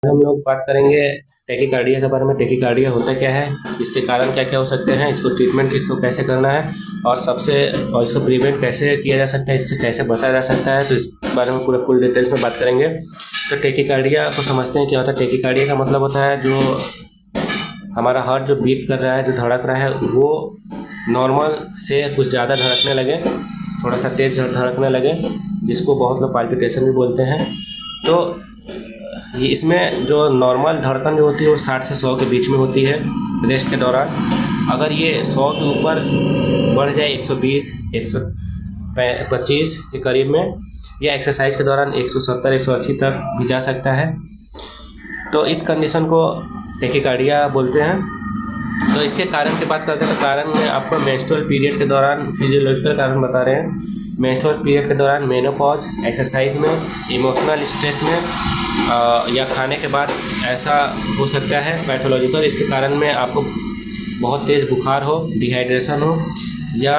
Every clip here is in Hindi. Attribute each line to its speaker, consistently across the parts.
Speaker 1: हम लोग बात करेंगे टैकीकार्डिया के बारे में। टैकीकार्डिया होता क्या है, इसके कारण क्या क्या हो सकते हैं, इसको ट्रीटमेंट इसको कैसे करना है और इसको प्रिवेंट कैसे किया जा सकता है, इससे कैसे बचा जा सकता है, तो इस बारे में पूरे फुल डिटेल्स में बात करेंगे। तो टैकीकार्डिया को समझते हैं क्या होता है। टैकीकार्डिया का मतलब होता है जो हमारा हार्ट जो बीट कर रहा है, जो धड़क रहा है, वो नॉर्मल से कुछ ज़्यादा धड़कने लगे, थोड़ा सा तेज़ धड़कने लगे, जिसको बहुत लोग पाल्पिटेशन भी बोलते हैं। तो ये इसमें जो नॉर्मल धड़कन जो होती है वो 60 से 100 के बीच में होती है रेस्ट के दौरान। अगर ये 100 के ऊपर बढ़ जाए 120, 125 के करीब में, या एक्सरसाइज के दौरान 170, 180 तक भी जा सकता है, तो इस कंडीशन को टैकीकार्डिया बोलते हैं। तो इसके कारण की बात करते हैं तो कारण में आपको मेंस्ट्रुअल पीरियड के दौरान फिजियोलॉजिकल कारण बता रहे हैं। मेंस्ट्रुअल पीरियड के दौरान, मेनोपॉज, एक्सरसाइज में, इमोशनल स्ट्रेस में या खाने के बाद ऐसा हो सकता है। पैथोलॉजिकल, इसके कारण में आपको बहुत तेज़ बुखार हो, डिहाइड्रेशन हो, या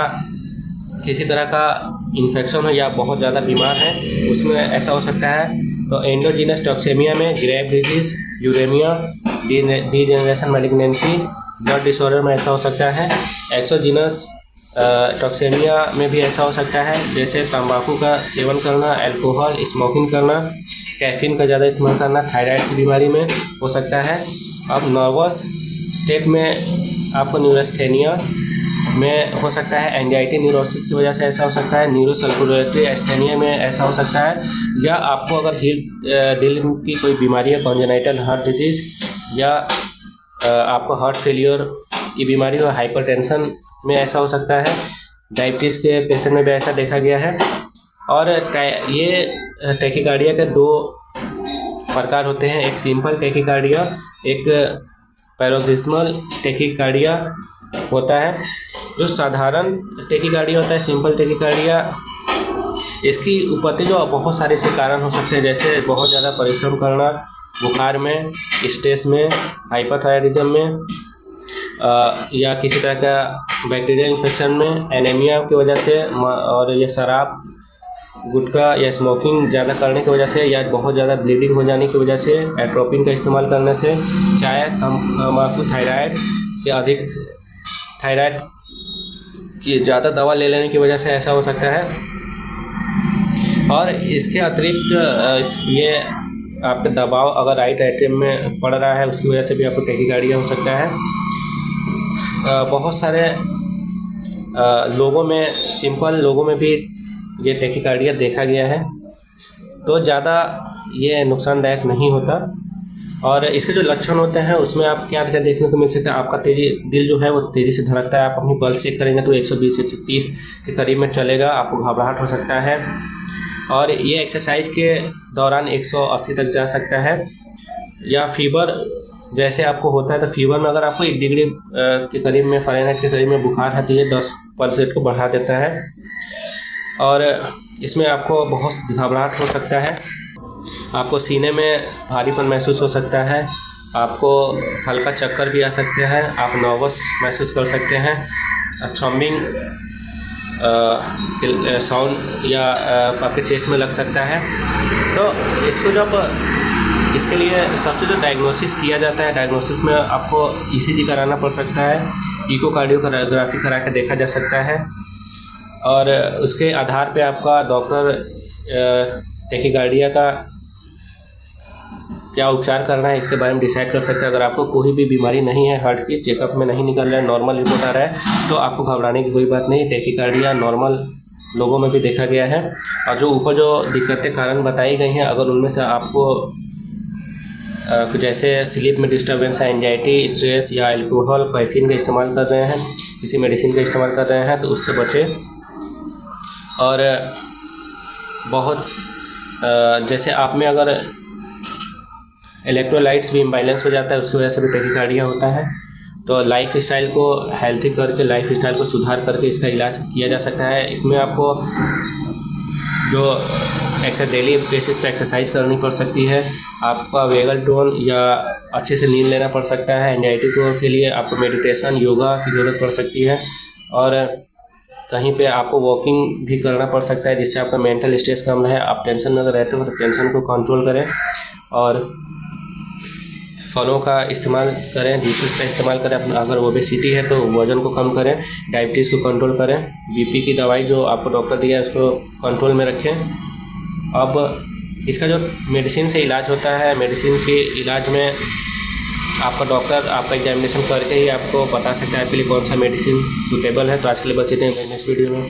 Speaker 1: किसी तरह का इन्फेक्शन हो, या बहुत ज़्यादा बीमार है, उसमें ऐसा हो सकता है। तो एंडोजीनस टॉक्सेमिया में grave disease, uraemia, degeneration malignancy, blood disorder में ऐसा हो सकता है। एक्सोजीनस टॉक्सेमिया में भी ऐसा हो सकता है, जैसे तंबाकू का सेवन करना, अल्कोहल, स्मोकिंग करना, कैफीन का ज़्यादा इस्तेमाल करना, थायराइड की बीमारी में हो सकता है। अब नर्वस स्टेट में आपको न्यूरोस्थेनिया में हो सकता है, एंजाइटी न्यूरोसिस की वजह से ऐसा हो सकता है, न्यूरोसर्कुलेटरी एस्थेनिया में ऐसा हो सकता है, या आपको अगर दिल की कोई बीमारी है, कॉन्जेनाइटल हार्ट डिजीज़, या आपको हार्ट फेलियर की बीमारी हो, हाइपरटेंशन में ऐसा हो सकता है। डायबिटीज़ के पेशेंट में भी ऐसा देखा गया है। और ये टैकीकार्डिया के 2 प्रकार होते हैं, एक सिंपल टैकीकार्डिया, एक पैरोक्सिस्मल टैकीकार्डिया होता है। जो साधारण टैकीकार्डिया होता है, सिंपल टैकीकार्डिया, इसकी उत्पत्ति जो बहुत सारे इसके कारण हो सकते हैं, जैसे बहुत ज़्यादा परिश्रम करना, बुखार में, स्ट्रेस में, हाइपरथायराइडिज्म में, या किसी तरह का बैक्टीरियल इन्फेक्शन में, एनीमिया की वजह से, और या शराब, गुटखा या स्मोकिंग ज़्यादा करने की वजह से, या बहुत ज़्यादा ब्लीडिंग हो जाने की वजह से, एट्रोपिन का इस्तेमाल करने से, चाय, तंबाकू, थायराइड की ज़्यादा दवा ले लेने की वजह से ऐसा हो सकता है। और इसके अतिरिक्त ये आपका दबाव अगर राइट एट्रियम में पड़ रहा है, उसकी वजह से भी आपको टैकीकार्डिया हो सकता है। बहुत सारे लोगों में, सिंपल लोगों में भी ये टैकीकार्डिया देखा गया है, तो ज़्यादा ये नुकसानदायक नहीं होता। और इसके जो लक्षण होते हैं उसमें आप क्या क्या देखने को मिल सकता है, आपका दिल जो है वो तेज़ी से धड़कता है। आप अपनी पल्स चेक करेंगे तो 120 130 के करीब में चलेगा, आपको घबराहट हो सकता है। और ये एक्सरसाइज के दौरान 180 तक जा सकता है। या फीवर जैसे आपको होता है, तो फीवर में अगर आपको 1 डिग्री के करीब में, फ़ारेनहाइट के करीब में बुखार है, तो ये 10 पल्स रेट को बढ़ा देता है। और इसमें आपको बहुत घबराहट हो सकता है, आपको सीने में भारीपन महसूस हो सकता है, आपको हल्का चक्कर भी आ सकते हैं, आप नर्वस महसूस कर सकते हैं, थ्रम्बिंग साउंड या आपके चेस्ट में लग सकता है। तो इसके लिए सबसे जो डायग्नोसिस किया जाता है, डायग्नोसिस में आपको ईसीजी कराना पड़ सकता है, इकोकार्डियोग्राफी करा के देखा जा सकता है, और उसके आधार पे आपका डॉक्टर टैकीकार्डिया का क्या उपचार करना है इसके बारे में डिसाइड कर सकता है। अगर आपको कोई भी बीमारी नहीं है, हार्ट की चेकअप में नहीं निकल रहा है, नॉर्मल रिपोर्ट आ रहा है, तो आपको घबराने की कोई बात नहीं। टैकीकार्डिया नॉर्मल लोगों में भी देखा गया है। और जो ऊपर जो दिक्कतें कारण बताई गई हैं, अगर उनमें से आपको जैसे स्लीप में डिस्टर्बेंस है, एंजाइटी, स्ट्रेस, या अल्कोहल, कैफीन का इस्तेमाल कर रहे हैं, किसी मेडिसिन का इस्तेमाल कर रहे हैं, तो उससे बचें। और बहुत जैसे आप में अगर इलेक्ट्रोलाइट्स भी इम्बैलेंस हो जाता है, उसकी वजह से भी टैकीकार्डिया होता है। तो लाइफ स्टाइल को हेल्थी करके, लाइफ स्टाइल को सुधार करके इसका इलाज किया जा सकता है। इसमें आपको जो डेली बेसिस पे एक्सरसाइज करनी पड़ सकती है, आपका वेगल टोन या अच्छे से नींद लेना पड़ सकता है। एंजाइटी के लिए आपको मेडिटेशन, योगा की ज़रूरत पड़ सकती है। और कहीं पे आपको वॉकिंग भी करना पड़ सकता है, जिससे आपका मेंटल स्ट्रेस कम रहे। आप टेंशन में अगर रहते हो तो टेंशन को कंट्रोल करें। और फलों का इस्तेमाल करें, जूसेस का इस्तेमाल करें। अगर ओबेसिटी है तो वज़न को कम करें, डायबिटीज़ को कंट्रोल करें, बीपी की दवाई जो आपको डॉक्टर दिया है उसको कंट्रोल में रखें। अब इसका जो मेडिसिन से इलाज होता है, मेडिसिन के इलाज में आपका डॉक्टर आपका एग्जामिनेशन करके ही आपको बता सकता है आपके लिए कौन सा मेडिसिन सूटेबल है। तो आज के लिए बस इतने, नेक्स्ट वीडियो में